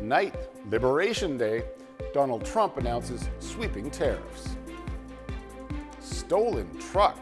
Tonight, Liberation Day, Donald Trump announces sweeping tariffs. Stolen truck.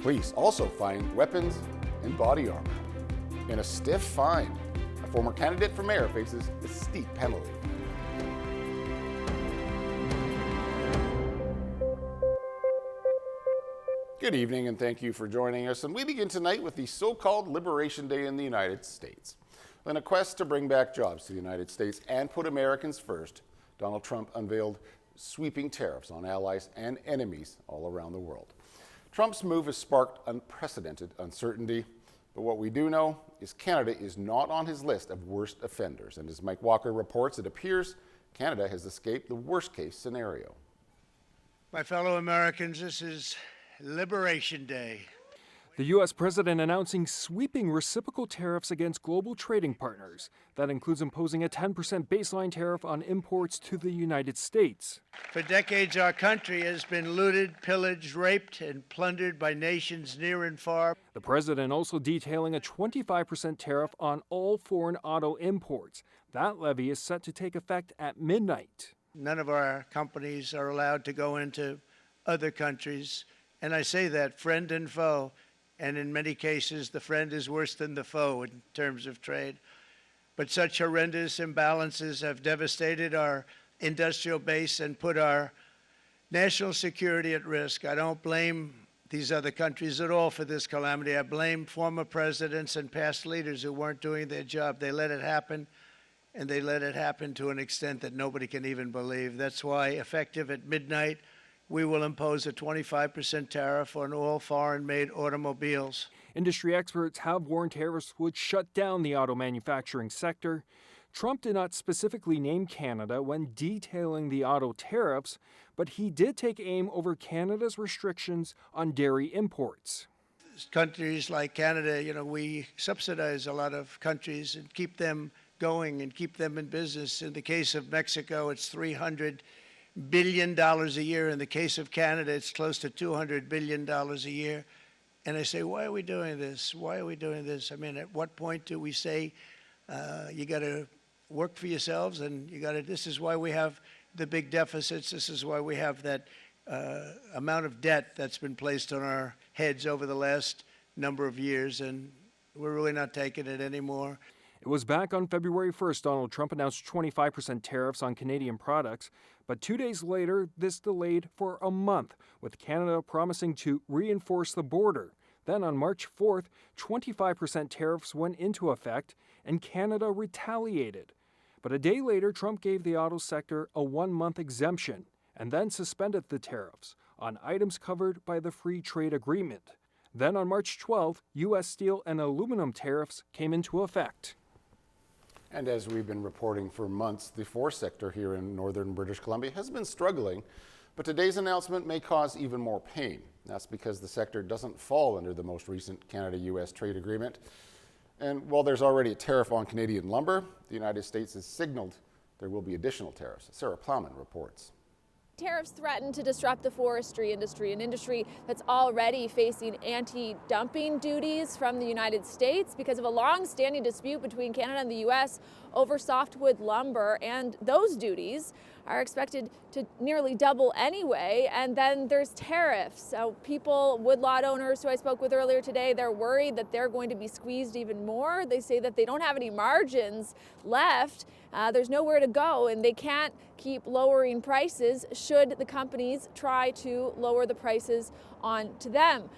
Police also find weapons and body armor. In a stiff fine, a former candidate for mayor faces a steep penalty. Good evening and thank you for joining us. And we begin tonight with the so-called Liberation Day in the United States. In a quest to bring back jobs to the United States and put Americans first, Donald Trump unveiled sweeping tariffs on allies and enemies all around the world. Trump's move has sparked unprecedented uncertainty, but what we do know is Canada is not on his list of worst offenders. And as Mike Walker reports, it appears Canada has escaped the worst-case scenario. My fellow Americans, this is Liberation Day. The U.S. president announcing sweeping reciprocal tariffs against global trading partners. That includes imposing a 10% baseline tariff on imports to the United States. For decades, our country has been looted, pillaged, raped, and plundered by nations near and far. The president also detailing a 25% tariff on all foreign auto imports. That levy is set to take effect at midnight. None of our companies are allowed to go into other countries. And I say that, friend and foe. And in many cases, the friend is worse than the foe in terms of trade. But such horrendous imbalances have devastated our industrial base and put our national security at risk. I don't blame these other countries at all for this calamity. I blame former presidents and past leaders who weren't doing their job. They let it happen, and they let it happen to an extent that nobody can even believe. That's why, effective at midnight, we will impose a 25% tariff on all foreign-made automobiles. Industry experts have warned tariffs would shut down the auto manufacturing sector. Trump did not specifically name Canada when detailing the auto tariffs, but he did take aim over Canada's restrictions on dairy imports. Countries like Canada, we subsidize a lot of countries and keep them going and keep them in business. In the case of Mexico, it's $300 billion a year. In the case of Canada, it's close to $200 billion a year. And I say, why are we doing this? Why are we doing this? I mean, at what point do we say you got to work for yourselves and this is why we have the big deficits. This is why we have that amount of debt that's been placed on our heads over the last number of years. And we're really not taking it anymore. It was back on February 1st, Donald Trump announced 25% tariffs on Canadian products, but 2 days later, this delayed for a month, with Canada promising to reinforce the border. Then on March 4th, 25% tariffs went into effect, and Canada retaliated. But a day later, Trump gave the auto sector a 1-month exemption, and then suspended the tariffs on items covered by the free trade agreement. Then on March 12th, U.S. steel and aluminum tariffs came into effect. And as we've been reporting for months, the forest sector here in northern British Columbia has been struggling, but today's announcement may cause even more pain. That's because the sector doesn't fall under the most recent Canada-U.S. trade agreement. And while there's already a tariff on Canadian lumber, the United States has signaled there will be additional tariffs. Sarah Plowman reports. Tariffs threaten to disrupt the forestry industry, an industry that's already facing anti-dumping duties from the United States because of a long-standing dispute between Canada and the U.S. over softwood lumber, and those duties are expected to nearly double anyway. And then there's tariffs. So woodlot owners who I spoke with earlier today, they're worried that they're going to be squeezed even more. They say that they don't have any margins left. There's nowhere to go, and they can't keep lowering prices should the companies try to lower the prices on to them.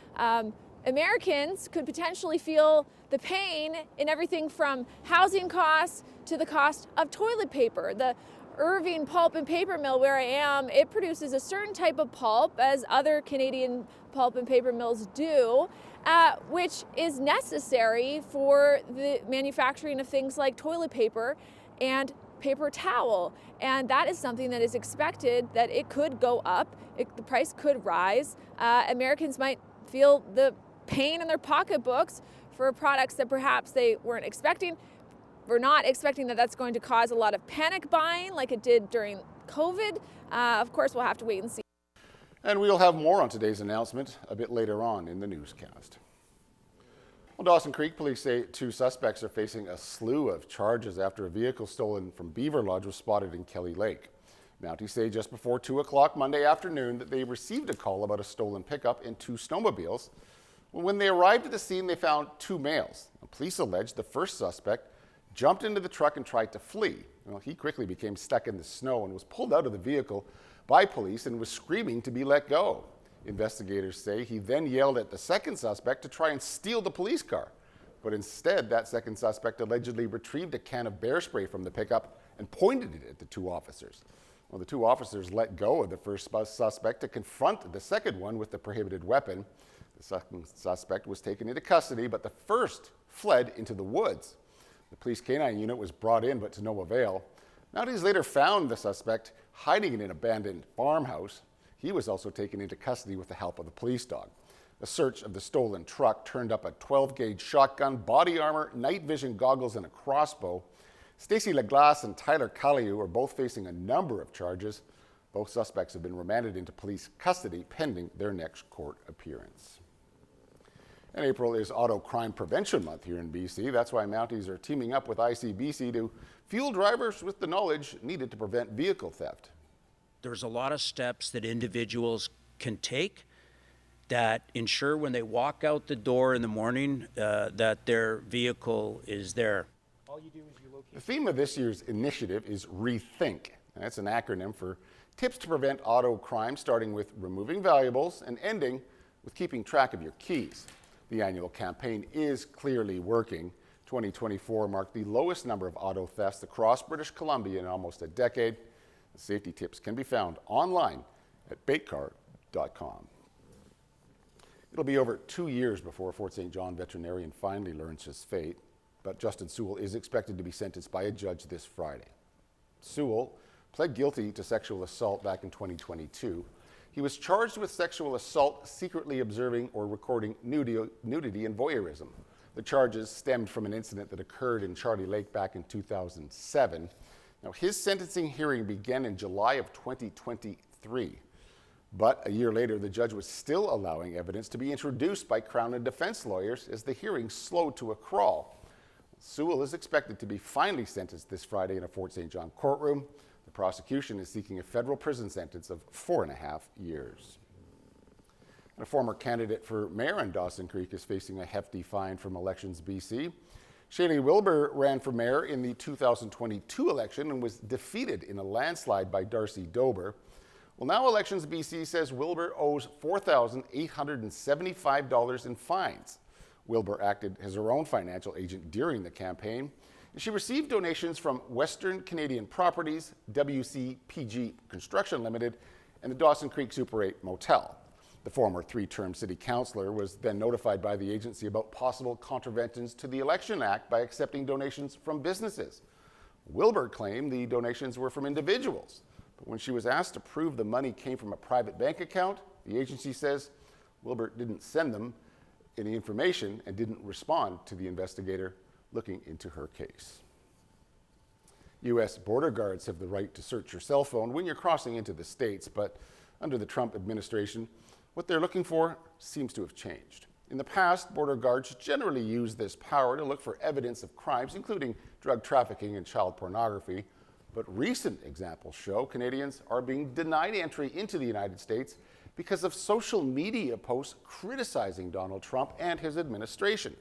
Americans could potentially feel the pain in everything from housing costs to the cost of toilet paper. The Irving Pulp and Paper Mill, where I am, it produces a certain type of pulp, as other Canadian pulp and paper mills do, which is necessary for the manufacturing of things like toilet paper and paper towel. And that is something that is expected that it could go up, the price could rise. Americans might feel the pain in their pocketbooks for products that perhaps they weren't expecting. We're not expecting that that's going to cause a lot of panic buying like it did during COVID. Of course, we'll have to wait and see. And we'll have more on today's announcement a bit later on in the newscast. Well, Dawson Creek police say 2 suspects are facing a slew of charges after a vehicle stolen from Beaver Lodge was spotted in Kelly Lake. Mounties say just before 2 o'clock Monday afternoon that they received a call about a stolen pickup and 2 snowmobiles. Well, when they arrived at the scene, they found 2 males. Police allege the first suspect jumped into the truck and tried to flee. Well, he quickly became stuck in the snow and was pulled out of the vehicle by police and was screaming to be let go. Investigators say he then yelled at the second suspect to try and steal the police car. But instead, that second suspect allegedly retrieved a can of bear spray from the pickup and pointed it at the 2 officers. Well, the 2 officers let go of the first suspect to confront the second one with the prohibited weapon. The second suspect was taken into custody, but the first fled into the woods. The police canine unit was brought in, but to no avail. Mounties later found the suspect hiding in an abandoned farmhouse. He was also taken into custody with the help of the police dog. A search of the stolen truck turned up a 12-gauge shotgun, body armor, night vision goggles, and a crossbow. Stacy LaGlace and Tyler Calliou are both facing a number of charges. Both suspects have been remanded into police custody pending their next court appearance. And April is Auto Crime Prevention Month here in BC. That's why Mounties are teaming up with ICBC to fuel drivers with the knowledge needed to prevent vehicle theft. There's a lot of steps that individuals can take that ensure when they walk out the door in the morning that their vehicle is there. The theme of this year's initiative is Rethink. And that's an acronym for tips to prevent auto crime, starting with removing valuables and ending with keeping track of your keys. The annual campaign is clearly working. 2024 marked the lowest number of auto thefts across British Columbia in almost a decade. The safety tips can be found online at baitcar.com. It'll be over 2 years before Fort St. John veterinarian finally learns his fate, but Justin Sewell is expected to be sentenced by a judge this Friday. Sewell pled guilty to sexual assault back in 2022. He was charged with sexual assault, secretly observing or recording nudity and voyeurism. The charges stemmed from an incident that occurred in Charlie Lake back in 2007. Now, his sentencing hearing began in July of 2023. But a year later, the judge was still allowing evidence to be introduced by Crown and defense lawyers as the hearing slowed to a crawl. Sewell is expected to be finally sentenced this Friday in a Fort St. John courtroom. The prosecution is seeking a federal prison sentence of 4.5 years. And a former candidate for mayor in Dawson Creek is facing a hefty fine from Elections BC. Shaylee Wilbur ran for mayor in the 2022 election and was defeated in a landslide by Darcy Dober. Well, now Elections BC says Wilbur owes $4,875 in fines. Wilbur acted as her own financial agent during the campaign. She received donations from Western Canadian Properties, WCPG Construction Limited, and the Dawson Creek Super 8 Motel. The former 3-term city councillor was then notified by the agency about possible contraventions to the Election Act by accepting donations from businesses. Wilbur claimed the donations were from individuals, but when she was asked to prove the money came from a private bank account, the agency says Wilbur didn't send them any information and didn't respond to the investigator looking into her case. U.S. border guards have the right to search your cell phone when you're crossing into the States, but under the Trump administration, what they're looking for seems to have changed. In the past, border guards generally used this power to look for evidence of crimes, including drug trafficking and child pornography. But recent examples show Canadians are being denied entry into the United States because of social media posts criticizing Donald Trump and his administration.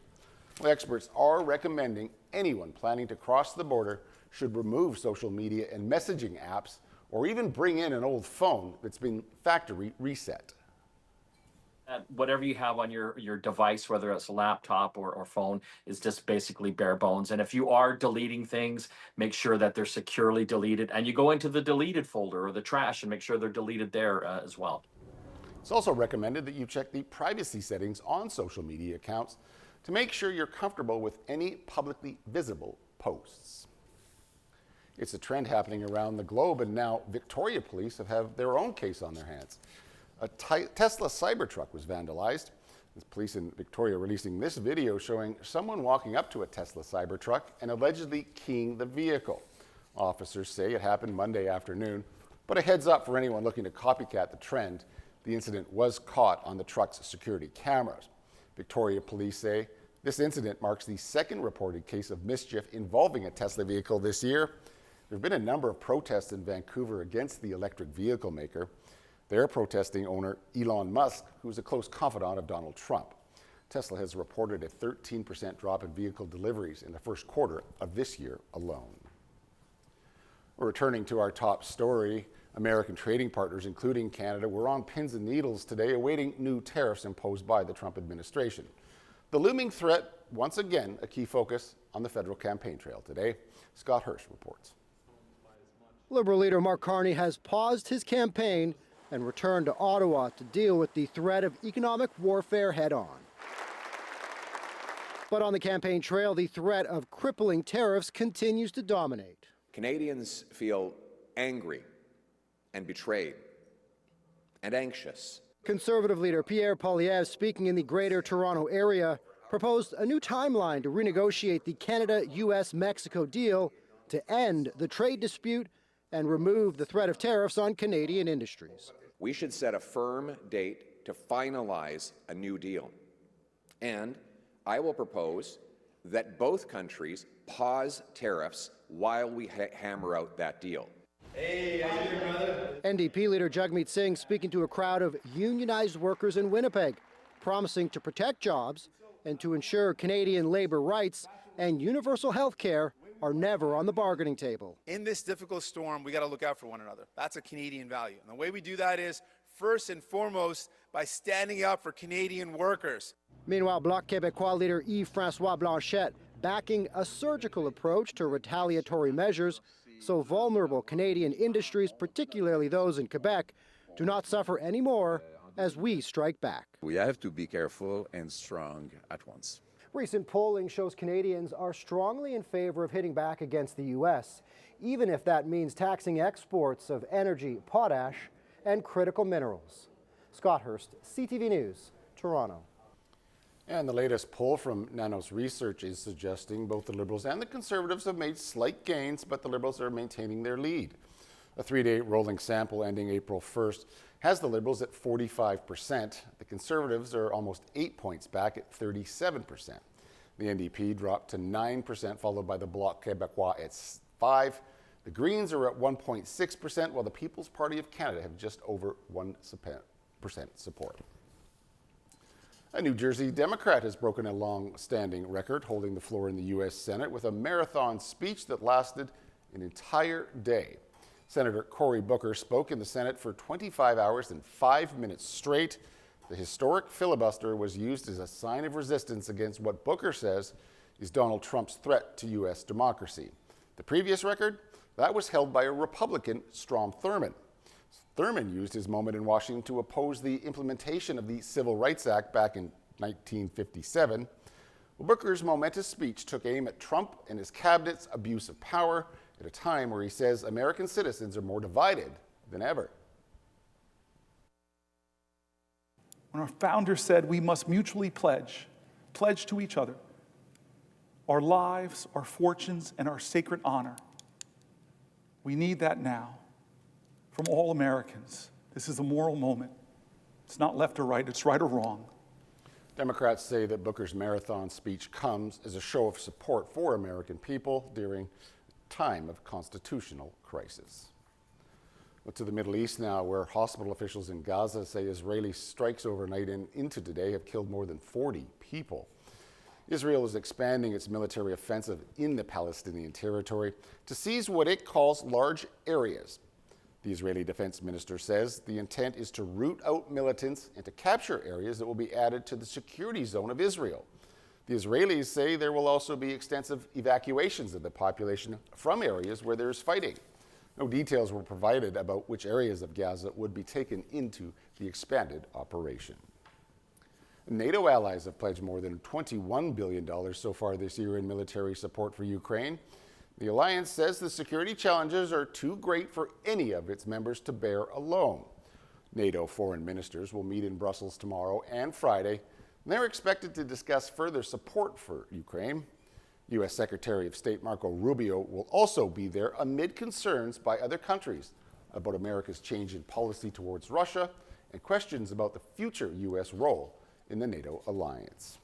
Well, experts are recommending anyone planning to cross the border should remove social media and messaging apps, or even bring in an old phone that's been factory reset. Whatever you have on your device, whether it's a laptop or phone, is just basically bare bones. And if you are deleting things, make sure that they're securely deleted. And you go into the deleted folder or the trash and make sure they're deleted there as well. It's also recommended that you check the privacy settings on social media accounts to make sure you're comfortable with any publicly visible posts. It's a trend happening around the globe, and now Victoria police have their own case on their hands. A Tesla Cybertruck was vandalized. The police in Victoria releasing this video showing someone walking up to a Tesla Cybertruck and allegedly keying the vehicle. Officers say it happened Monday afternoon, but a heads up for anyone looking to copycat the trend. The incident was caught on the truck's security cameras. Victoria police say This incident marks the second reported case of mischief involving a Tesla vehicle this year. There have been a number of protests in Vancouver against the electric vehicle maker. They're protesting owner Elon Musk, who's a close confidant of Donald Trump. Tesla has reported a 13% drop in vehicle deliveries in the first quarter of this year alone. We're returning to our top story. American trading partners, including Canada, were on pins and needles today awaiting new tariffs imposed by the Trump administration. The looming threat, once again, a key focus on the federal campaign trail today. Scott Hirsch reports. Liberal leader Mark Carney has paused his campaign and returned to Ottawa to deal with the threat of economic warfare head on. But on the campaign trail, the threat of crippling tariffs continues to dominate. Canadians feel angry and betrayed and anxious. Conservative leader Pierre Poilievre, speaking in the Greater Toronto Area, proposed a new timeline to renegotiate the Canada-US-Mexico deal to end the trade dispute and remove the threat of tariffs on Canadian industries. We should set a firm date to finalize a new deal. And I will propose that both countries pause tariffs while we hammer out that deal. Hey, how you doing, brother? NDP leader Jagmeet Singh speaking to a crowd of unionized workers in Winnipeg, promising to protect jobs and to ensure Canadian labor rights and universal health care are never on the bargaining table. In this difficult storm, we got to look out for one another. That's a Canadian value. And the way we do that is, first and foremost, by standing up for Canadian workers. Meanwhile, Bloc Québécois leader Yves-François Blanchet backing a surgical approach to retaliatory measures so vulnerable Canadian industries, particularly those in Quebec, do not suffer any more as we strike back. We have to be careful and strong at once. Recent polling shows Canadians are strongly in favor of hitting back against the U.S., even if that means taxing exports of energy, potash, and critical minerals. Scott Hurst, CTV News, Toronto. And the latest poll from Nanos Research is suggesting both the Liberals and the Conservatives have made slight gains, but the Liberals are maintaining their lead. A 3-day rolling sample ending April 1st has the Liberals at 45%. The Conservatives are almost 8 points back at 37%. The NDP dropped to 9%, followed by the Bloc Québécois at 5%. The Greens are at 1.6%, while the People's Party of Canada have just over 1% support. A New Jersey Democrat has broken a long-standing record, holding the floor in the U.S. Senate with a marathon speech that lasted an entire day. Senator Cory Booker spoke in the Senate for 25 hours and 5 minutes straight. The historic filibuster was used as a sign of resistance against what Booker says is Donald Trump's threat to U.S. democracy. The previous record, that was held by a Republican, Strom Thurmond. Thurmond used his moment in Washington to oppose the implementation of the Civil Rights Act back in 1957. Well, Booker's momentous speech took aim at Trump and his cabinet's abuse of power at a time where he says American citizens are more divided than ever. When our founder said we must mutually pledge to each other, our lives, our fortunes, and our sacred honor, we need that now from all Americans. This is a moral moment. It's not left or right, it's right or wrong. Democrats say that Booker's marathon speech comes as a show of support for American people during a time of constitutional crisis. But to the Middle East now, where hospital officials in Gaza say Israeli strikes overnight and into today have killed more than 40 people. Israel is expanding its military offensive in the Palestinian territory to seize what it calls large areas. The Israeli defense minister says the intent is to root out militants and to capture areas that will be added to the security zone of Israel. The Israelis say there will also be extensive evacuations of the population from areas where there is fighting. No details were provided about which areas of Gaza would be taken into the expanded operation. NATO allies have pledged more than $21 billion so far this year in military support for Ukraine. The alliance says the security challenges are too great for any of its members to bear alone. NATO foreign ministers will meet in Brussels tomorrow and Friday, and they're expected to discuss further support for Ukraine. U.S. Secretary of State Marco Rubio will also be there amid concerns by other countries about America's change in policy towards Russia and questions about the future U.S. role in the NATO alliance.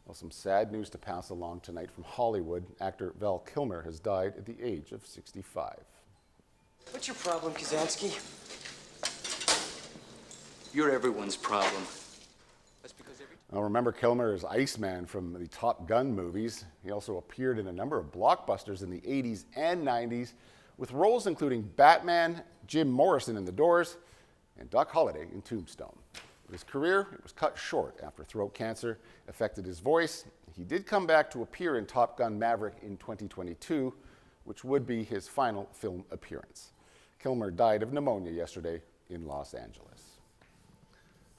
Well, some sad news to pass along tonight from Hollywood. Actor Val Kilmer has died at the age of 65. What's your problem, Kazansky? You're everyone's problem. That's because Now, remember Kilmer as Iceman from the Top Gun movies. He also appeared in a number of blockbusters in the 80s and 90s, with roles including Batman, Jim Morrison in The Doors, and Doc Holliday in Tombstone. His career was cut short after throat cancer affected his voice. He did come back to appear in Top Gun Maverick in 2022, which would be his final film appearance. Kilmer died of pneumonia yesterday in Los Angeles.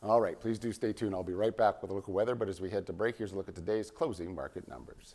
All right, please do stay tuned. I'll be right back with a look at weather, but as we head to break, here's a look at today's closing market numbers.